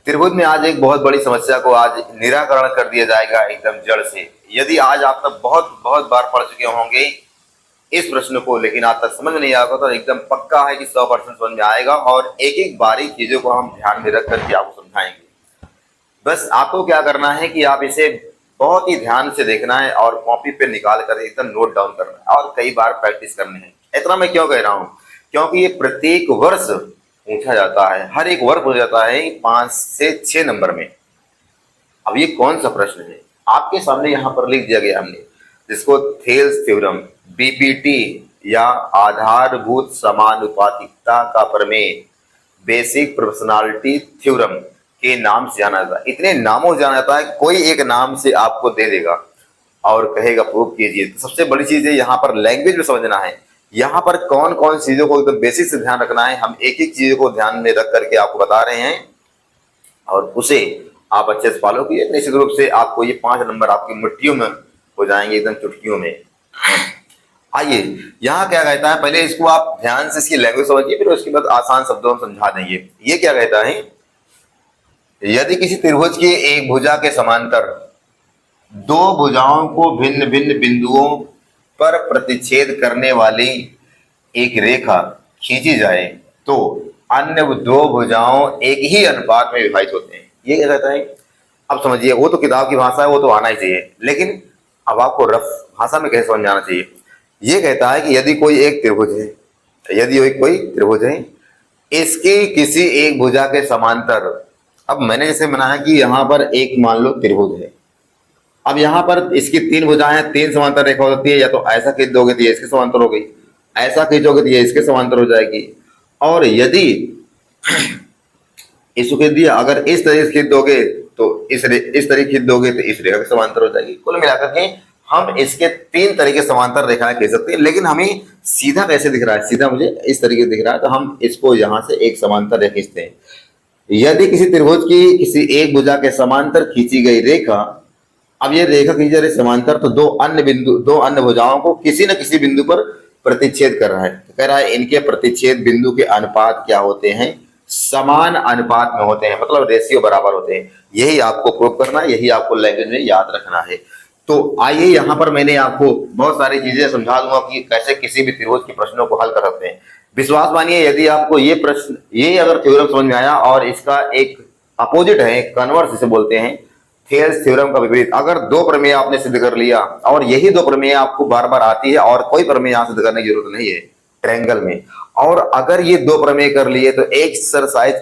त्रिभुज में आज एक बहुत बड़ी समस्या को आज निराकरण कर दिया जाएगा एकदम जड़ से। यदि आज आप तक बहुत बहुत बार पढ़ चुके होंगे इस प्रश्न को, लेकिन आज तक समझ में नहीं आएगा, तो एकदम पक्का है कि 100% समझ में आएगा और एक एक बारीक चीजों को हम ध्यान में रख करके आपको समझाएंगे। बस आपको क्या करना है कि आप इसे बहुत ही ध्यान से देखना है और कॉपी पे निकाल कर एकदम नोट डाउन करना है और कई बार प्रैक्टिस करनी है। इतना मैं क्यों कह रहा हूँ, क्योंकि ये प्रत्येक वर्ष पूछा जाता है, हर एक वर्ष पूछा जाता है 5 से 6 नंबर में। अब ये कौन सा प्रश्न है आपके सामने यहाँ पर लिख दिया गया हमने, जिसको थेल्स थ्योरम, बीपीटी या आधारभूत समानुपातिकता का प्रमेय, बेसिक प्रोपोर्शनैलिटी थ्योरम के नाम से जाना जाता है। इतने नामों से जाना जाता है, कोई एक नाम से आपको दे देगा और कहेगा प्रूव कीजिए। तो सबसे बड़ी चीज है यहाँ पर लैंग्वेज में समझना है, यहाँ पर कौन कौन चीजों को एकदम बेसिक से ध्यान रखना है। हम एक एक चीज को ध्यान में रख करके आपको बता रहे हैं और उसे आप अच्छे से फॉलो कीजिए। निश्चित रूप से आपको ये 5 नंबर आपकी मुट्ठियों में हो जाएंगे, एकदम चुटकियों में। आइए यहाँ क्या कहता है, पहले इसको आप ध्यान से इसकी लैंग्वेज समझिए, फिर उसके बाद आसान शब्दों में समझा देंगे। ये क्या कहता है, यदि किसी त्रिभुज की एक भुजा के समांतर दो भुजाओं को भिन्न भिन्न बिंदुओं पर प्रतिच्छेद करने वाली एक रेखा खींची जाए तो अन्य दो भुजाओं एक ही अनुपात में विभाजित होते हैं। ये क्या कहता है, अब समझिए, वो तो किताब की भाषा है, वो तो आना ही चाहिए, लेकिन अब आपको रफ भाषा में कैसे समझाना चाहिए। ये कहता है कि यदि कोई एक त्रिभुज है, यदि कोई त्रिभुज है, इसकी किसी एक भुजा के समांतर, अब मैंने जैसे बनाया कि यहाँ पर एक मान लो त्रिभुज है, अब यहाँ पर इसकी 3 भुजाएं, 3 समांतर रेखा होती है, या तो ऐसा खींच दोगे तो ये इसके समांतर हो गई, ऐसा खींचोगे तो ये इसके समांतर हो जाएगी, और यदि इसको खींच दिया, अगर इस तरीके से खींच दोगे तो इस तरीके खींच दोगे तो इस रेखा के समांतर हो जाएगी। कुल मिलाकर के हम इसके 3 तरीके समांतर रेखाएं खींच सकते हैं, लेकिन हमें सीधा कैसे दिख रहा है, सीधा मुझे इस तरीके से दिख रहा है, तो हम इसको यहाँ से एक समांतर रेखा खींचते हैं। यदि किसी त्रिभुज की किसी एक भुजा के समांतर खींची गई रेखा, अब ये रेखा खींची जा रही समांतर, तो दो अन्य भुजाओं को किसी न किसी बिंदु पर प्रतिच्छेद कर रहा है। तो कह रहा है इनके प्रतिच्छेद बिंदु के अनुपात क्या होते हैं, समान अनुपात में होते हैं, मतलब रेशियो बराबर होते हैं। यही आपको प्रूव करना है, यही आपको लैंग्वेज में याद रखना है। तो आइए यहाँ पर मैंने आपको बहुत सारी चीजें समझा दूंगा कि कैसे किसी भी त्रिभुज के प्रश्नों को हल कर सकते हैं। विश्वास मानिए, यदि आपको ये प्रश्न, ये अगर थ्योरम समझ में आया और इसका एक अपोजिट है, कन्वर्स जिसे बोलते हैं, थेल्स थ्योरम का विपरीत, अगर 2 प्रमेय आपने सिद्ध कर लिया और यही 2 प्रमेय आपको बार बार आती है और कोई प्रमेय यहाँ सिद्ध करने की जरूरत नहीं है ट्रायंगल में, और अगर ये 2 प्रमेय कर लिए तो एक एक्सरसाइज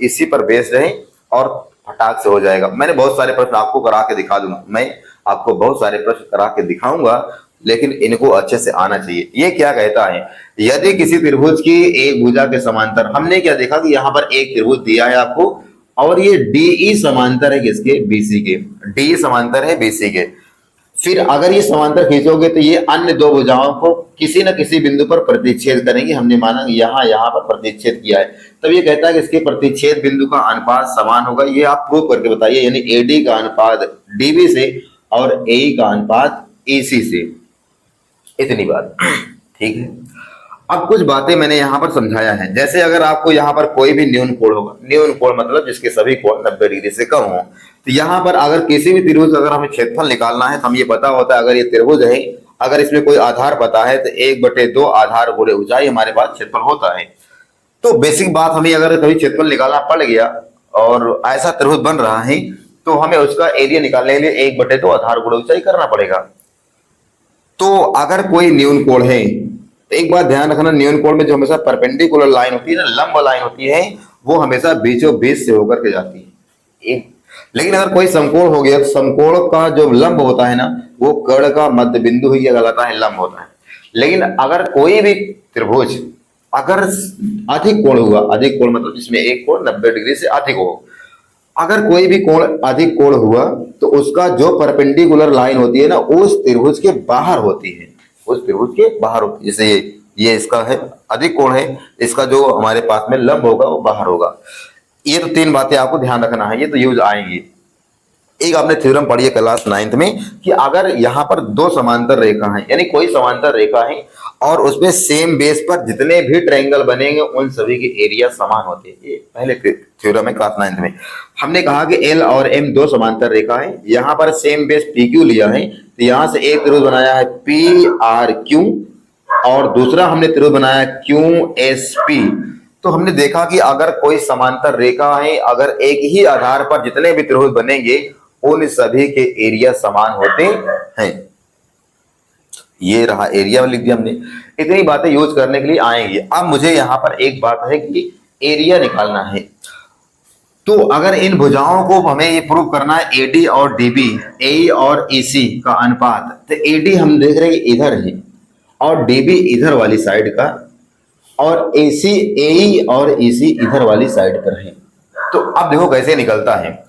इसी पर बेस्ड है और फटाक से हो जाएगा। मैंने बहुत सारे प्रश्न आपको करा के दिखा दूंगा, मैं आपको बहुत सारे प्रश्न करा के दिखाऊंगा, लेकिन इनको अच्छे से आना चाहिए। ये क्या कहता है, यदि किसी त्रिभुज की एक भुजा के समांतर, हमने क्या देखा कि यहाँ पर एक त्रिभुज दिया है आपको और ये DE समांतर है किसके, BC के, DE समांतर है BC के। फिर अगर ये समांतर खींचोगे तो ये अन्य 2 भुजाओं को किसी न किसी बिंदु पर प्रतिच्छेद करेंगे। हमने माना यहाँ पर प्रतिच्छेद किया है, तब ये कहता है कि इसके प्रतिच्छेद बिंदु का अनुपात समान होगा। ये आप प्रूव करके बताइए, यानी AD का अनुपात DB से और AE का अनुपात AC से। इतनी बात ठीक है। अब कुछ बातें मैंने यहाँ पर समझाया है, जैसे अगर आपको यहाँ पर कोई भी न्यून कोण होगा, न्यून कोण मतलब जिसके सभी कोण 90 डिग्री से कम हो, तो यहाँ पर अगर किसी भी त्रिभुज, अगर हमें क्षेत्रफल निकालना है तो हम ये पता होता है, अगर ये त्रिभुज है, अगर इसमें कोई आधार पता है तो 1/2 आधार गुणे ऊंचाई हमारे पास क्षेत्रफल होता है। तो बेसिक बात, हमें अगर कभी क्षेत्रफल निकालना पड़ गया और ऐसा त्रिभुज बन रहा है तो हमें उसका एरिया निकालने के लिए 1/2 आधार गुणे ऊंचाई करना पड़ेगा। तो अगर कोई न्यून कोण है, एक बात ध्यान रखना, न्यून कोण में जो हमेशा परपेंडिकुलर लाइन होती है ना, लंब लाइन होती है, वो हमेशा बीचों बीच से होकर के जाती है। लेकिन अगर कोई समकोण हो गया तो समकोण का जो लंब होता है ना, वो कर्ण का मध्य बिंदु ही कहलाता है, लंब होता है। लेकिन अगर कोई भी त्रिभुज अगर अधिक कोण हुआ, अधिक कोण मतलब जिसमें एक कोण 90 डिग्री से अधिक हो, अगर कोई भी कोण अधिक कोण हुआ तो उसका जो परपेंडिकुलर लाइन होती है ना, उस त्रिभुज के बाहर होती है, उस त्रिभुज के बाहर होती है। जैसे ये इसका है अधिक कोण है, इसका जो हमारे पास में लंब होगा वो बाहर होगा। ये तो 3 बातें आपको ध्यान रखना है, ये तो यूज आएंगी। एक आपने थ्योरम पढ़ी है क्लास 9th में कि अगर यहाँ पर 2 समांतर रेखा है, यानी कोई समांतर रेखा है और उसमें सेम बेस पर जितने भी ट्रायंगल बनेंगे उन सभी की एरिया समान होती है। ये पहले थ्योरम में क्लास 9th में हमने कहा कि एल और एम दो समांतर रेखा है, यहाँ पर सेम बेस पी क्यू लिया है, तो यहाँ से एक त्रिभुज बनाया है पी आर क्यू और दूसरा हमने त्रिभुज बनाया क्यू एस पी। तो हमने देखा कि अगर कोई समांतर रेखा है, अगर एक ही आधार पर जितने भी त्रिभुज बनेंगे उन सभी के एरिया समान होते हैं। ये रहा एरिया लिख दिया हमने। इतनी बातें यूज करने के लिए आएंगी। अब मुझे यहां पर एक बात है कि एरिया निकालना है, तो अगर इन भुजाओं को हमें ये प्रूव करना है एडी और डीबी, ए और ईसी का अनुपात, तो एडी हम देख रहे हैं कि इधर है और डीबी इधर वाली साइड का और एसी एई और ईसी इधर वाली साइड पर है। तो अब देखो कैसे निकलता है।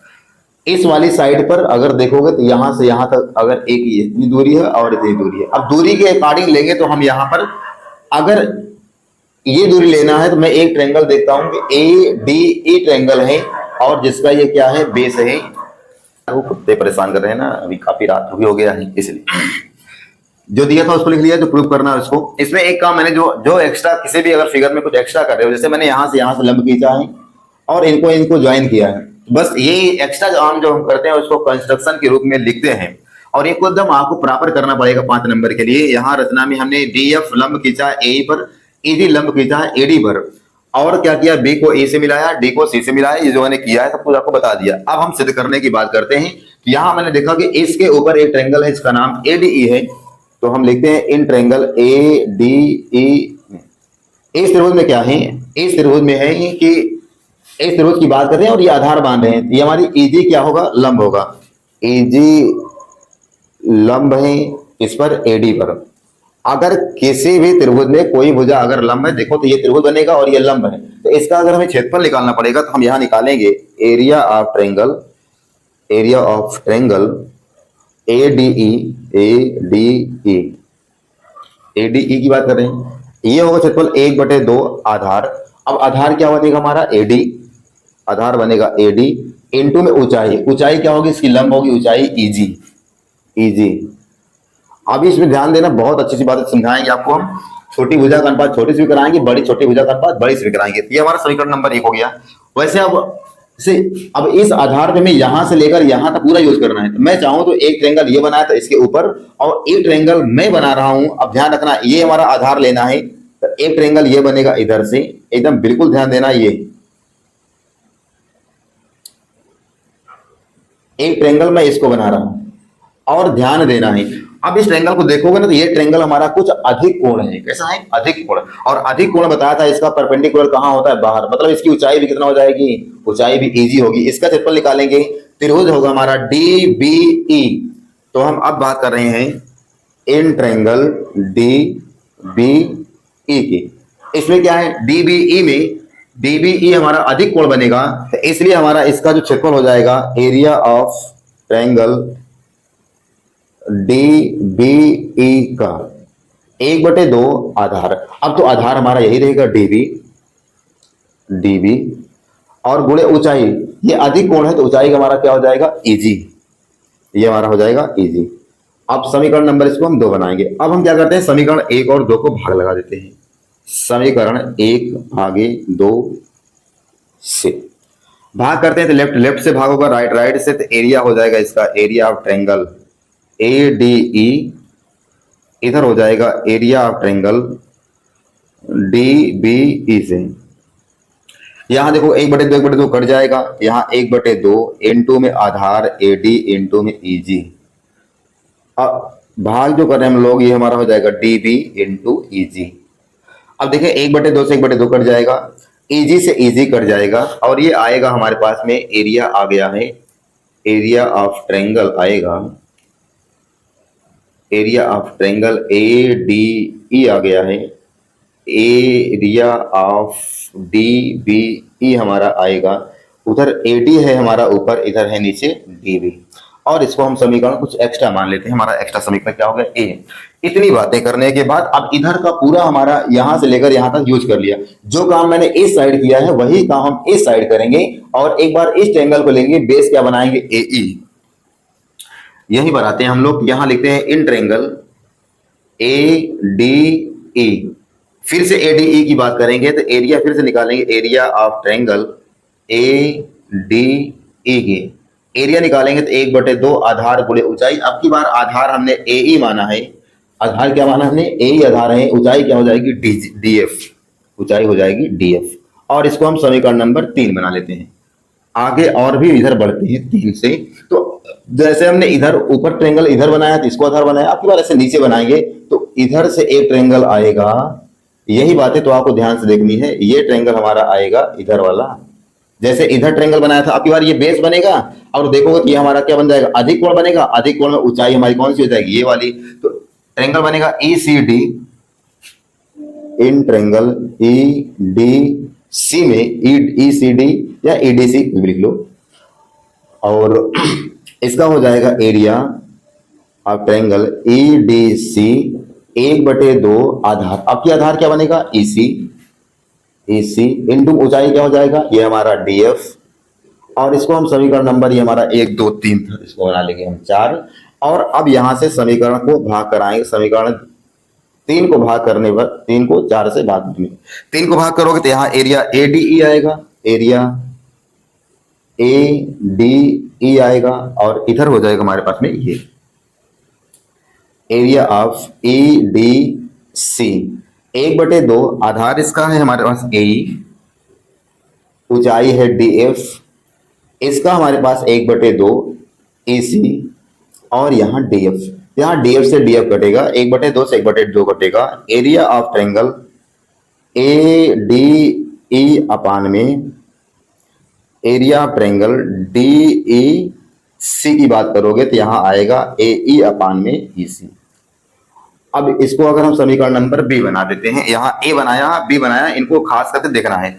इस वाली साइड पर अगर देखोगे तो यहां से यहां तक अगर एक इतनी दूरी है और इतनी दूरी है, अब दूरी के अकॉर्डिंग लेंगे तो हम यहां पर अगर ये दूरी लेना है तो मैं एक ट्रायंगल देखता हूं कि ए डी ई ट्रायंगल है और जिसका ये क्या है बेस है। वो कुत्ते परेशान कर रहे हैं ना, अभी काफी रात भी हो गया है इसलिए जो दिया था उसको लिख लिया, जो प्रूव करना है उसको। इसमें एक काम मैंने जो एक्स्ट्रा किसी भी अगर फिगर में कुछ एक्स्ट्रा कर रहे हो, जैसे मैंने यहां से लंब खींचा है और इनको ज्वाइन किया है, बस ये एक्स्ट्रा काम जो हम करते हैं उसको कंस्ट्रक्शन के रूप में लिखते हैं और एक एकदम आपको प्रॉपर करना पड़ेगा 5 नंबर के लिए। यहाँ रचना में हमने डी एफ लंब खींचा है ए पर, ईडी लंब खींचा है एडी पर और क्या किया, बी को ए से मिलाया, डी को सी से मिलाया। ये जो मैंने किया है सब कुछ आपको बता दिया। अब हम सिद्ध करने की बात करते हैं। यहाँ मैंने देखा कि इसके ऊपर एक ट्रायंगल है, इसका नाम एडीई है, तो हम लिखते हैं इन ट्रायंगल ए डी ई। इस त्रिभुज में क्या है, इस त्रिभुज में है कि इस त्रिभुज की बात कर रहे हैं और ये आधार बांध रहे हैं, ये हमारी ईजी क्या होगा, लंब होगा। ईजी लंब है इस पर एडी पर। अगर किसी भी त्रिभुज में कोई भुजा अगर लंब है, देखो तो ये त्रिभुज बनेगा और ये लंब है, तो इसका अगर हमें क्षेत्रफल निकालना पड़ेगा तो हम यहां निकालेंगे area of triangle, area of triangle ADE, ADE, ADE की बात कर रहे हैं। ये होगा क्षेत्रफल 1/2 आधार। अब आधार क्या बनेगा हमारा एडी, आधार बनेगा एडी इनटू में ऊंचाई, ऊंचाई क्या होगी इसकी लंब होगी ऊंचाई ईजी, ईजी। अभी इसमें ध्यान देना, बहुत अच्छी सी बातें समझाएंगे आपको हम। छोटी भुजा का अनुपात छोटी से भी कराएंगे, बड़ी छोटी भुजा का अनुपात बड़ी से भी कराएंगे। ये हमारा समीकरण नंबर 1 हो गया। वैसे अब इस आधार पे मैं यहां से लेकर यहां तक पूरा यूज करना है, तो मैं चाहूं तो एक ट्रायंगल ये बनाया था इसके ऊपर और एक ट्रायंगल मैं बना रहा हूं। अब ध्यान रखना ये हमारा आधार लेना है, तो एक ट्रायंगल ये बनेगा इधर से, एकदम बिल्कुल ध्यान देना, ये एक ट्रायंगल मैं इसको बना रहा हूं और ध्यान देना है। अब इस ट्रायंगल को देखोगे ना तो ये ट्रायंगल हमारा कुछ अधिक कोण है। कैसा है, अधिक कोण। और अधिक कोण बताया था इसका परपेंडिकुलर कहां होता है, बाहर, मतलब इसकी ऊंचाई भी कितना हो जाएगी, ऊंचाई भी इजी होगी। इसका क्षेत्रफल निकालेंगे, त्रिभुज होगा हमारा डी बी ई। तो हम अब बात कर रहे हैं इन ट्रायंगल डी बी ई की। इसमें क्या है, डी बी ई में डी बी ई हमारा अधिक कोण बनेगा, तो इसलिए हमारा इसका जो क्षेत्रफल हो जाएगा area of triangle D B E का 1/2 आधार। अब तो आधार हमारा यही रहेगा डीबी, डीबी और गुणे ऊंचाई, ये अधिक कोण है तो ऊंचाई का हमारा क्या हो जाएगा ईजी, ये हमारा हो जाएगा ईजी। अब समीकरण नंबर इसको हम 2 बनाएंगे। अब हम क्या करते हैं, समीकरण 1 और 2 को भाग लगा देते हैं। समीकरण 1 भागे 2 से भाग करते हैं, तो लेफ्ट लेफ्ट से भाग होगा, राइट राइट से, तो एरिया हो जाएगा इसका area of triangle A D E, इधर हो जाएगा area of triangle D B E से। यहां देखो 1/2 कट जाएगा, यहाँ 1/2 इनटू में आधार ए डी इनटू में ईजी। अब भाग जो कर रहे हैं हम लोग, ये हमारा हो जाएगा डी बी इंटू ईजी। अब देखिए 1/2 से 1/2 कट जाएगा, ईजी से ईजी कट जाएगा और ये आएगा हमारे पास में एरिया आ गया है, एरिया ऑफ ट्रायंगल आएगा, area of triangle A D E आ गया है, area of D B E हमारा आएगा, उधर ए डी है हमारा ऊपर, इधर है नीचे डी बी। और इसको हम समीकरण कुछ एक्स्ट्रा मान लेते हैं, हमारा एक्स्ट्रा समीकरण क्या हो गया ए। इतनी बातें करने के बाद अब इधर का पूरा हमारा यहां से लेकर यहां तक यूज कर लिया। जो काम मैंने इस साइड किया है वही काम हम इस साइड करेंगे और एक बार इस ट्रायंगल को लेंगे, बेस क्या बनाएंगे ए ई, यही बनाते हैं हम लोग। यहां लिखते हैं इन ट्रायंगल ए डी ई। फिर से ADE की बात करेंगे तो एरिया फिर से निकालेंगे, एरिया ऑफ ट्रायंगल ADE के एरिया निकालेंगे तो 1/2 आधार गुणे ऊंचाई। अब की बार आधार हमने AE माना है, आधार क्या माना हमने, AE आधार है, ऊंचाई क्या हो जाएगी DF, ऊंचाई हो जाएगी DF। और इसको हम समीकरण नंबर 3 बना लेते हैं। आगे और भी इधर बढ़ते हैं 3 से। तो जैसे हमने इधर ऊपर ट्रायंगल इधर बनाया तो इसको आधार बनाया, आपकी बार ऐसे नीचे बनाएंगे तो इधर से एक ट्रायंगल आएगा, यही बातें तो आपको ध्यान से देखनी है। ये ट्रायंगल हमारा आएगा इधर वाला, जैसे इधर ट्रायंगल बनाया था, आपकी बार ये बेस बनेगा और देखोगे कि ये हमारा क्या बन जाएगा, अधिक कोण बनेगा। अधिक कोण में ऊंचाई हमारी कौन सी हो जाएगी, ये वाली। तो ट्रायंगल बनेगा ECD, इन ट्रायंगल EDC में ECD या EDC भी लिख लो, और इसका हो जाएगा एरिया ऑफ ट्रायंगल EDC 1/2 आधार। आपकी आधार क्या बनेगा EC इंटू ऊंचाई क्या हो जाएगा, ये हमारा DF। और इसको हम समीकरण नंबर, ये हमारा 1 2 3 था, इसको बना लेंगे हम 4। और अब यहां से समीकरण को भाग कराएंगे, समीकरण 3 को भाग करने पर, 3 को 4 से भाग करने, 3 को भाग करोगे तो यहाँ एरिया ADE आएगा, एरिया ADE आएगा। और इधर हो जाएगा हमारे पास में ये एरिया ऑफ EDC 1/2 आधार इसका है हमारे पास AE, ऊंचाई है DF, इसका हमारे पास 1/2 EC, और यहाँ DF, यहाँ DF से DF कटेगा, 1/2 से 1/2 कटेगा। एरिया ऑफ ट्रायंगल ADE अपान में एरिया ऑफ ट्रायंगल DEC की बात करोगे तो यहाँ आएगा AE अपान में EC। अब इसको अगर हम समीकरण नंबर B बना देते हैं, यहाँ A बनाया B बनाया, इनको खास करके देखना है।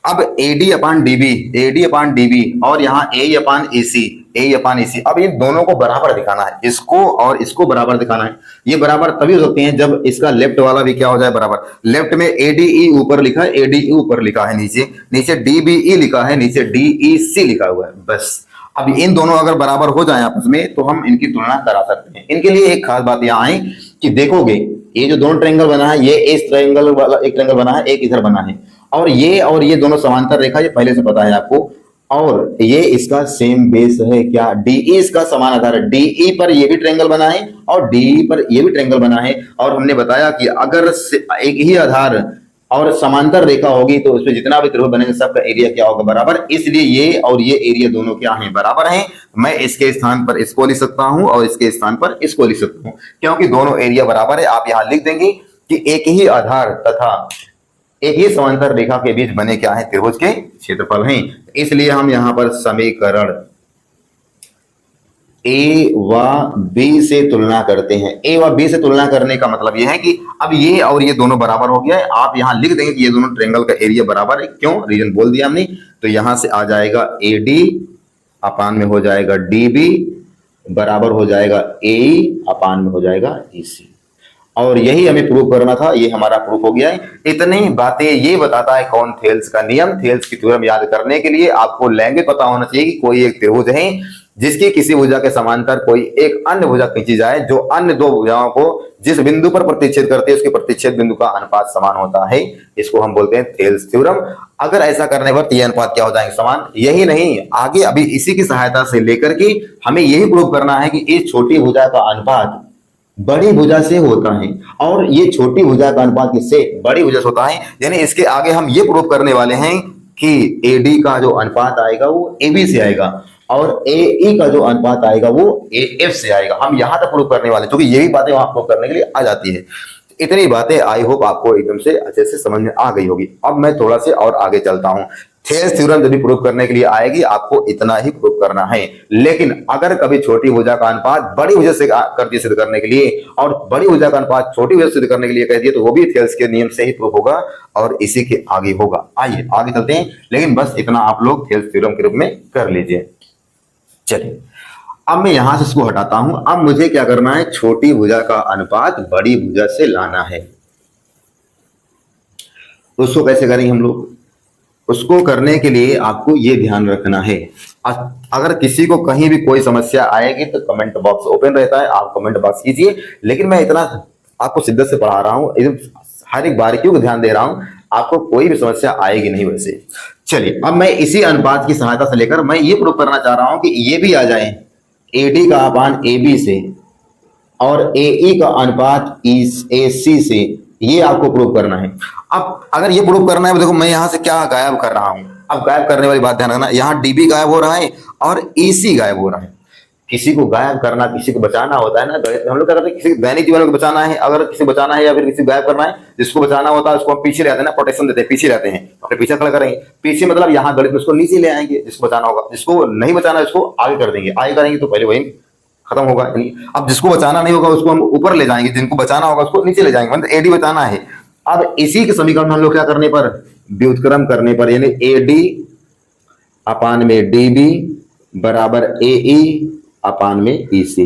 अब AD अपान DB और यहाँ AE अपान EC, अब ये दोनों को बराबर दिखाना है, इसको और इसको बराबर दिखाना है। ये बराबर तभी हो सकते हैं जब इसका लेफ्ट वाला भी क्या हो जाए बराबर। लेफ्ट में ADE ऊपर लिखा है, ADE ऊपर लिखा है, नीचे DBE लिखा है, नीचे DEC लिखा हुआ है, बस। अब इन दोनों अगर बराबर हो जाए आपस में तो हम इनकी तुलना करा सकते हैं। इनके लिए एक खास बात यहाँ आई कि देखोगे ये जो दोनों ट्रायंगल बना है, ये इस ट्रायंगल वाला एक ट्रायंगल बना है, एक इधर बना है, और ये दोनों समांतर रेखा, ये पहले से पता है आपको। और ये इसका सेम बेस है, क्या DE इसका समान आधार है, DE पर ये भी ट्रायंगल बना है और DE पर ये भी ट्रायंगल बना है। और हमने बताया कि अगर एक ही आधार और समांतर रेखा होगी तो उसमें जितना भी त्रिभुज बनेंगे सबका एरिया क्या होगा, बराबर। इसलिए ये और ये एरिया दोनों क्या हैं, बराबर हैं। मैं इसके स्थान पर इसको लिख सकता हूं और इसके स्थान पर इसको लिख सकता हूं, क्योंकि दोनों एरिया बराबर है। आप यहां लिख देंगे कि एक ही आधार तथा एक ही समांतर रेखा के बीच बने क्या है, त्रिभुज के क्षेत्रफल हैं। इसलिए हम यहां पर समीकरण A व B से तुलना करते हैं। A व B से तुलना करने का मतलब यह है कि अब ये और ये दोनों बराबर हो गया है। आप यहां लिख देंगे कि ये दोनों ट्रायंगल का एरिया बराबर है। क्यों, रीजन बोल दिया हमने। तो यहां से आ जाएगा AD अपान में हो जाएगा DB बराबर हो जाएगा AE अपान में हो जाएगा EC। और यही हमें प्रूव करना था, ये हमारा प्रूफ हो गया है। इतनी बातें ये बताता है कौन, थेल्स का नियम। थेल्स की थ्योरम याद करने के लिए आपको लैंग्वेज पता होना चाहिए कि कोई एक त्रिभुज है जिसकी किसी भुजा के समांतर कोई एक अन्य भुजा खींची जाए, जो अन्य दो भुजाओं को जिस बिंदु पर प्रतिच्छेद करती है उसके प्रतिच्छेद बिंदु का अनुपात समान होता है। इसको हम बोलते हैं थेल्स थ्योरम। अगर ऐसा करने पर ये अनुपात क्या हो जाएंगे, समान। यही नहीं, आगे अभी इसी की सहायता से लेकर के हमें यही प्रूव करना है कि इस छोटी भुजा का अनुपात बड़ी भुजा से होता है और ये छोटी भुजा का अनुपात किससे, बड़ी भुजा से होता है। यानी इसके आगे हम ये प्रूव करने वाले हैं कि AD का जो अनुपात आएगा वो AB से आएगा और AE का जो अनुपात आएगा वो AF से आएगा। हम यहां तक प्रूव करने वाले, क्योंकि यही बातें वहां प्रूव करने के लिए आ जाती है। इतनी बातें आई होप आपको एकदम से अच्छे से समझ में आ गई होगी। अब मैं थोड़ा से और आगे चलता हूं। थेल्स थ्योरम जब भी प्रूव करने के लिए आएगी आपको इतना ही प्रूव करना है। लेकिन अगर कभी छोटी भुजा का अनुपात बड़ी भुजा से कर दिया सिद्ध करने के लिए और बड़ी भुजा का अनुपात छोटी भुजा से सिद्ध करने के लिए कह दिया, तो वो भी थेल्स के नियम से ही प्रूव होगा और इसी के आगे होगा। आइए आगे चलते हैं, लेकिन बस इतना आप लोग थेल्स थ्योरम के रूप में कर लीजिए। चलिए अब मैं यहां से इसको हटाता हूं। अब मुझे क्या करना है, छोटी भुजा का अनुपात बड़ी भुजा से लाना है। उसको कैसे करेंगे हम लोग, उसको करने के लिए आपको ये ध्यान रखना है, अगर किसी को कहीं भी कोई समस्या आएगी तो कमेंट बॉक्स ओपन रहता है, आप कमेंट बॉक्स कीजिए। लेकिन मैं इतना आपको शिद्दत से पढ़ा रहा हूं, एकदम हर एक बारीकियों को ध्यान दे रहा हूं, आपको कोई भी समस्या आएगी नहीं। वैसे चलिए, अब मैं इसी अनुपात की सहायता से लेकर मैं ये प्रूव करना चाह रहा हूं कि ये भी आ जाए AD का अपान AB से और AE का अनुपात AC से, ये आपको प्रूव करना है। अब अगर ये प्रूव करना है तो देखो मैं यहां से क्या गायब कर रहा हूं। अब गायब करने वाली बात ध्यान रखना, यहाँ DB गायब हो रहा है और AC गायब हो रहा है। किसी को गायब करना, किसी को बचाना होता है ना, हम लोग क्या करते हैं, किसी दैनिक जीवन को बचाना है, अगर किसी को बचाना है या फिर किसी को गायब करना है, जिसको बचाना होता है उसको हम पीछे रहते हैं ना, प्रोटेक्शन देते हैं, पीछे रहते हैं, अपने पीछे खड़ा करेंगे। पीछे मतलब यहाँ गणित में उसको नीचे ले आएंगे जिसको बचाना होगा, जिसको नहीं बचाना है उसको आगे कर देंगे, आगे करेंगे तो पहले वही खत्म होगा। यानी अब जिसको बचाना नहीं होगा उसको हम ऊपर ले जाएंगे, जिनको बचाना होगा उसको नीचे ले जाएंगे, मतलब AD बचाना है। अब इसी के समीकरण हम लोग क्या करने पर, व्युत्क्रम करने पर, यानी AD अपान में DB बराबर AE अपान में EC।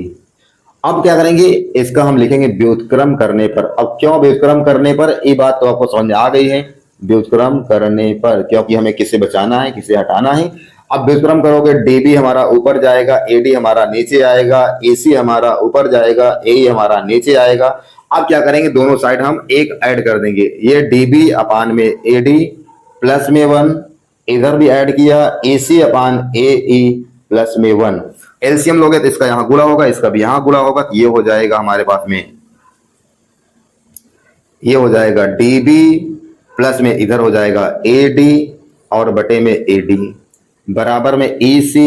अब क्या करेंगे, इसका हम लिखेंगे व्युत्क्रम करने पर। अब क्यों व्युत्क्रम करने पर, ये बात तो आपको समझ में आ गई है। व्युत्क्रम करने पर क्योंकि हमें किसे बचाना है, किसे हटाना है। अब व्युत्क्रम करोगे, DB हमारा ऊपर जाएगा, AD हमारा नीचे आएगा, AC हमारा ऊपर जाएगा, AE हमारा नीचे आएगा। अब क्या करेंगे, दोनों साइड हम एक ऐड कर देंगे, ये DB अपान में AD प्लस में 1, इधर भी ऐड किया AC अपान AE प्लस में 1। एलसीएम लोगे तो इसका यहां गुणा होगा, इसका भी यहां गुणा होगा, ये हो जाएगा हमारे पास में, ये हो जाएगा DB प्लस में इधर हो जाएगा AD और बटे में AD बराबर में EC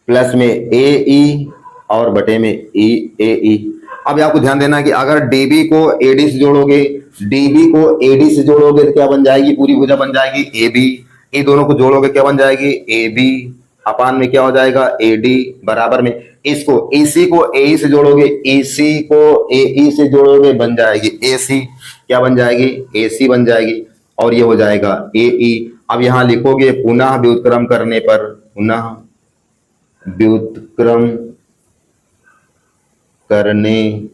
प्लस में AE और बटे में AE। अब आपको ध्यान देना कि अगर DB को AD से जोड़ोगे, DB को AD से जोड़ोगे तो क्या बन जाएगी, पूरी भुजा बन जाएगी AB। ये दोनों को जोड़ोगे क्या बन जाएगी, AB अपान में क्या हो जाएगा, AD बराबर में इसको AC को AE से जोड़ोगे, AC को AE से जोड़ोगे बन जाएगी AC, क्या बन जाएगी, AC बन जाएगी और ये हो जाएगा AE। अब यहां लिखोगे पुनः व्युत्क्रम करने पर, पुनः व्युत्क्रम करने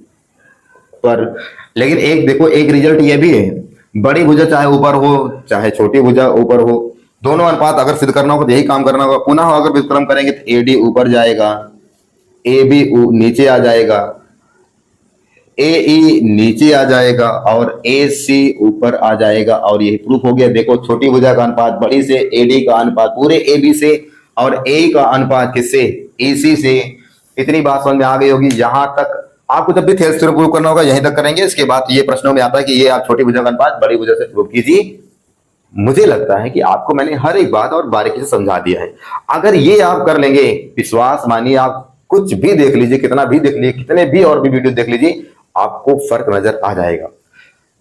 पर, लेकिन एक देखो, एक रिजल्ट ये भी है, बड़ी भुजा चाहे ऊपर हो चाहे छोटी भुजा ऊपर हो, दोनों अनुपात अगर सिद्ध करना होगा तो यही काम करना होगा। पुनः अगर व्युत्क्रम करेंगे तो AD ऊपर जाएगा, AB नीचे आ जाएगा, AE नीचे आ जाएगा और AC ऊपर आ जाएगा और यही प्रूफ हो गया। देखो छोटी भुजा का अनुपात बड़ी से, AD का अनुपात पूरे AB से और AE का अनुपात किससे, AC से। इतनी बात समझ में आ गई होगी। यहां तक आपको जब भी थ्योरम प्रूव करना होगा यहीं तक करेंगे, इसके बाद ये प्रश्नों में आता है कि ये आप छोटी भुजा का अनुपात बड़ी भुजा से प्रूव कीजिए। मुझे लगता है कि आपको मैंने हर एक बात और बारीकी से समझा दिया है। अगर ये आप कर लेंगे, विश्वास मानिए, आप कुछ भी देख लीजिए, कितना भी देख लीजिए, कितने भी और भी वीडियो देख लीजिए, आपको फर्क नजर आ जाएगा।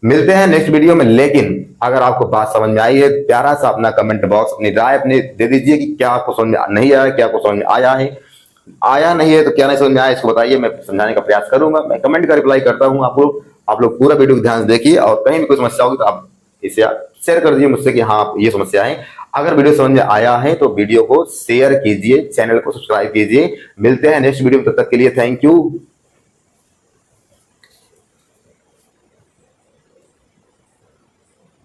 मिलते हैं नेक्स्ट वीडियो में। लेकिन अगर आपको बात समझ में आई है, प्यारा सा अपना कमेंट बॉक्स अपनी राय अपने दे दीजिए कि क्या आपको समझ में नहीं आया, क्या आपको समझ में आया है, आया नहीं है तो क्या नहीं समझ में आया इसको बताइए, मैं समझाने का प्रयास करूंगा। मैं कमेंट का रिप्लाई करता हूं। आप लोग पूरा वीडियो ध्यान से देखिए और कहीं भी कोई समस्या होगी तो आप इसे शेयर कर दीजिए मुझसे कि हाँ ये समस्या है। अगर वीडियो समझ में आया है तो वीडियो को शेयर कीजिए, चैनल को सब्सक्राइब कीजिए। मिलते हैं नेक्स्ट वीडियो में, तब तक के लिए थैंक यू।